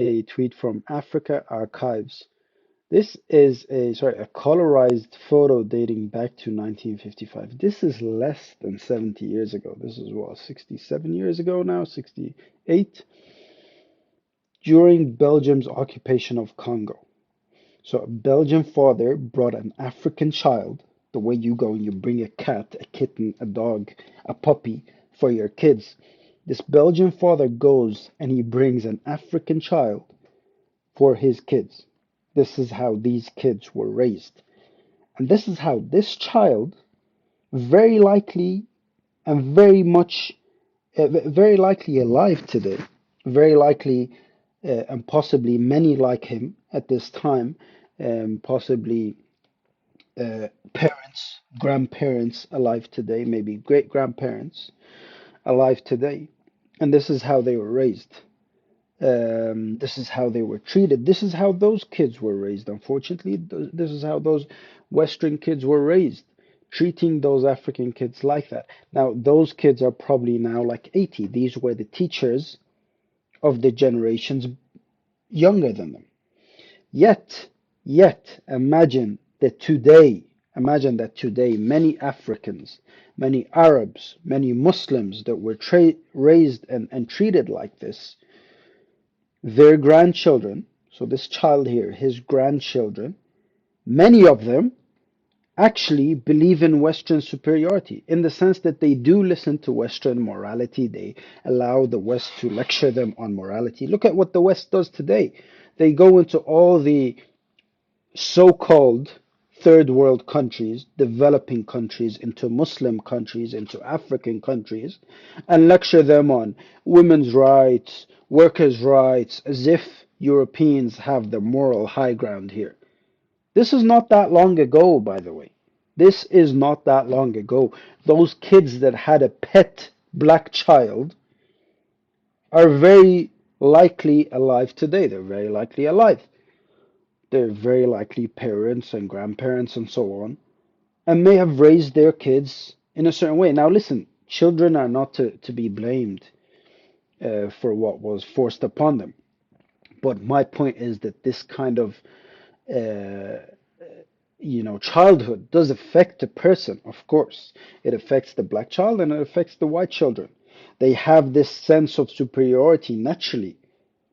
A tweet from Africa Archives. This is a colorized photo dating back to 1955. This is less than 70 years ago. This is what, 67 years ago now, 68, during Belgium's occupation of Congo. So a Belgian father brought an African child, the way you go and you bring a cat, a kitten, a dog, a puppy for your kids. This Belgian father goes and he brings an African child for his kids. This is how these kids were raised. And this is how this child, very likely and very likely alive today, very likely and possibly many like him at this time, possibly parents, grandparents alive today, maybe great grandparents alive today. And this is how they were raised. This is how they were treated. This is how those kids were raised. Unfortunately, this is how those Western kids were raised, treating those African kids like that. Now, those kids are probably now like 80. These were the teachers of the generations younger than them. Yet, imagine that today, many Africans, many Arabs, many Muslims that were raised and treated like this, their grandchildren, so this child here, his grandchildren, many of them actually believe in Western superiority in the sense that they do listen to Western morality. They allow the West to lecture them on morality. Look at what the West does today. They go into all the so-called third world countries, developing countries, into Muslim countries, into African countries, and lecture them on women's rights, workers' rights, as if Europeans have the moral high ground here. This is not that long ago, by the way. This is not that long ago. Those kids that had a pet black child are very likely alive today. They're very likely alive. They're very likely parents and grandparents and so on, and may have raised their kids in a certain way. Now, listen, children are not to be blamed for what was forced upon them. But my point is that this kind of uh, childhood does affect a person, of course. It affects the black child and it affects the white children. They have this sense of superiority naturally.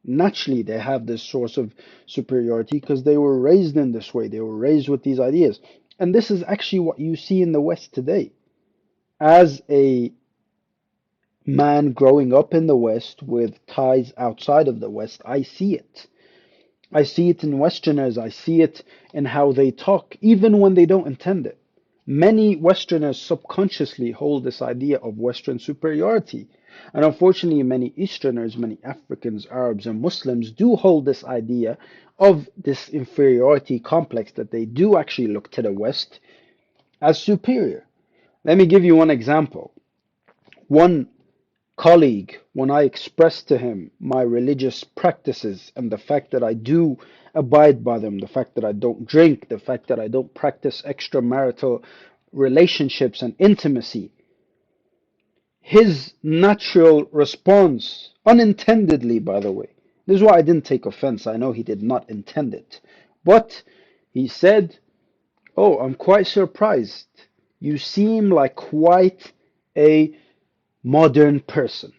Naturally, they have this source of superiority because they were raised in this way. They were raised with these ideas. And this is actually what you see in the West today. As a man growing up in the West with ties outside of the West, I see it. I see it in Westerners. I see it in how they talk, even when they don't intend it. Many Westerners subconsciously hold this idea of Western superiority. And unfortunately, many Easterners, many Africans, Arabs, and Muslims do hold this idea of this inferiority complex that they do actually look to the West as superior. Let me give you one example. One colleague, when I expressed to him my religious practices and the fact that I do abide by them, the fact that I don't drink, the fact that I don't practice extramarital relationships and intimacy, his natural response, unintendedly, by the way, this is why I didn't take offense. I know he did not intend it. But he said, "Oh, I'm quite surprised. You seem like quite a modern person.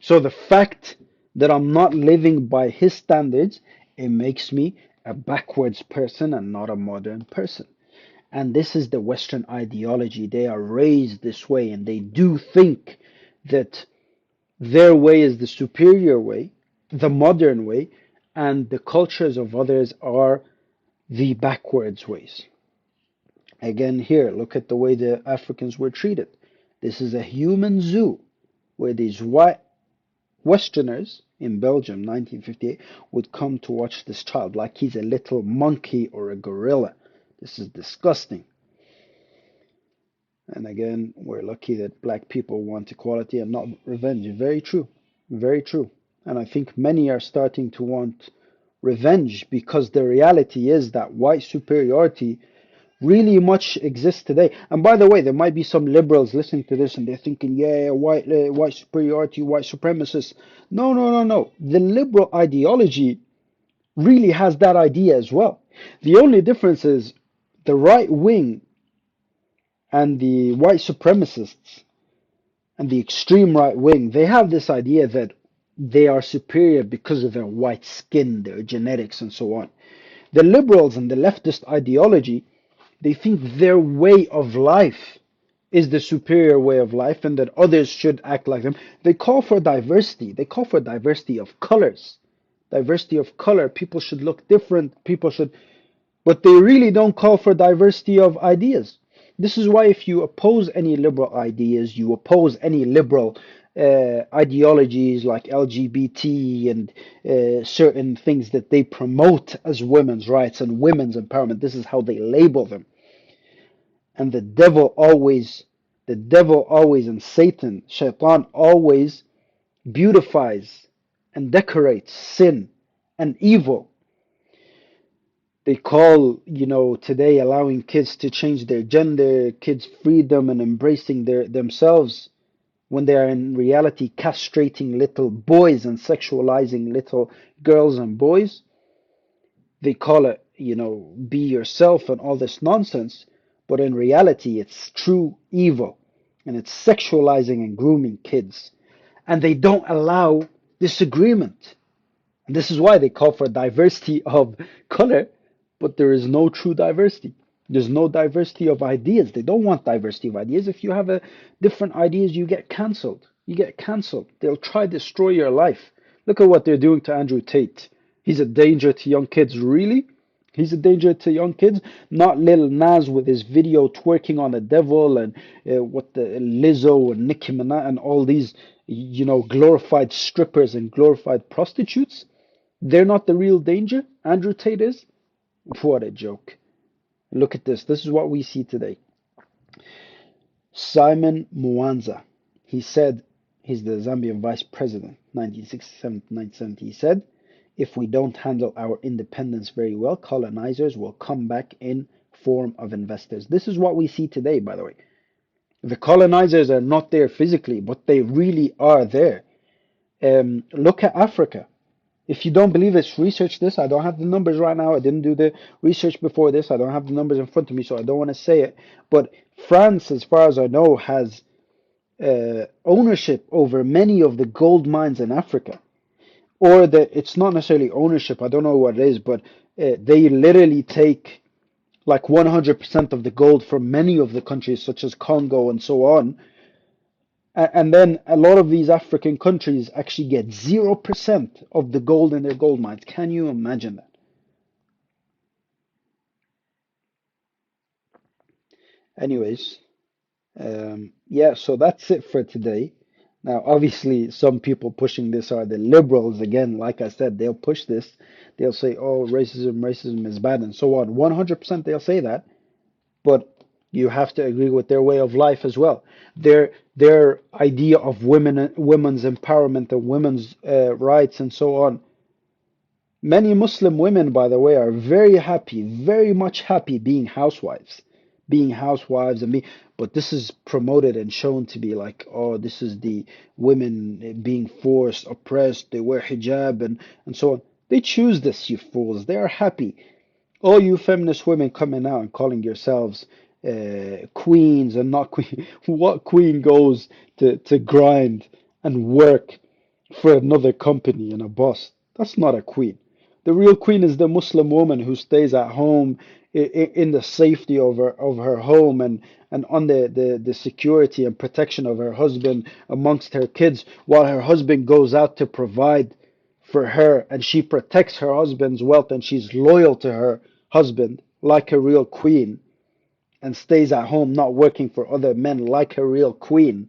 So the fact that I'm not living by his standards, it makes me a backwards person and not a modern person." And this is the Western ideology. They are raised this way and they do think that their way is the superior way, the modern way, and the cultures of others are the backwards ways. Again, here, look at the way the Africans were treated. This is a human zoo where these white Westerners in Belgium, 1958, would come to watch this child like he's a little monkey or a gorilla. This is disgusting. And again, we're lucky that black people want equality and not revenge. Very true. Very true. And I think many are starting to want revenge because the reality is that white superiority really much exists today. And by the way, there might be some liberals listening to this and they're thinking, yeah, white superiority, white supremacists. No, no, no, no. The liberal ideology really has that idea as well. The only difference is the right wing and the white supremacists and the extreme right wing, they have this idea that they are superior because of their white skin, their genetics, and so on. The liberals and the leftist ideology, they think their way of life is the superior way of life and that others should act like them. They call for diversity. They call for diversity of colors. Diversity of color. People should look different. People should, but they really don't call for diversity of ideas. This is why if you oppose any liberal ideas, you oppose any liberal ideologies like LGBT and certain things that they promote as women's rights and women's empowerment. This is how they label them. And the devil always, and Satan, Shaitan always beautifies and decorates sin and evil. They call, today allowing kids to change their gender, kids freedom and embracing themselves when they are in reality castrating little boys and sexualizing little girls and boys. They call it, be yourself and all this nonsense, but in reality, it's true evil and it's sexualizing and grooming kids. And they don't allow disagreement. And this is why they call for diversity of color, but there is no true diversity. There's no diversity of ideas. They don't want diversity of ideas. If you have a different ideas, you get cancelled. You get cancelled. They'll try to destroy your life. Look at what they're doing to Andrew Tate. He's a danger to young kids, really? He's a danger to young kids, not Lil Nas with his video twerking on the devil and what the Lizzo and Nicki Minaj and all these, glorified strippers and glorified prostitutes. They're not the real danger. Andrew Tate is. What a joke. Look at this. This is what we see today. Simon Mwanza. He said, he's the Zambian vice president, 1967 to 1970. He said, if we don't handle our independence very well, colonizers will come back in form of investors. This is what we see today, by the way. The colonizers are not there physically, but they really are there. Look at Africa. If you don't believe this, research this. I don't have the numbers right now. I didn't do the research before this. I don't have the numbers in front of me, so I don't want to say it. But France, as far as I know, has ownership over many of the gold mines in Africa. Or that it's not necessarily ownership. I don't know what it is, but they literally take like 100% of the gold from many of the countries, such as Congo and so on. And then a lot of these African countries actually get 0% of the gold in their gold mines. Can you imagine that? Anyways, yeah, so that's it for today. Now, obviously, some people pushing this are the liberals. Again, like I said, they'll push this. They'll say, oh, racism is bad, and so on. 100% they'll say that. But you have to agree with their way of life as well. Their idea of women's empowerment and women's rights and so on. Many Muslim women, by the way, are very happy, very much happy being housewives and being. But this is promoted and shown to be like, oh, this is the women being forced, oppressed. They wear hijab and so on. They choose this, you fools. They are happy. All you feminist women coming out and calling yourselves queens and not queen. What queen goes to grind and work for another company and a boss? That's not a queen. The real queen is the Muslim woman who stays at home in the safety of her home and on the security and protection of her husband amongst her kids while her husband goes out to provide for her and she protects her husband's wealth and she's loyal to her husband like a real queen and stays at home not working for other men like a real queen.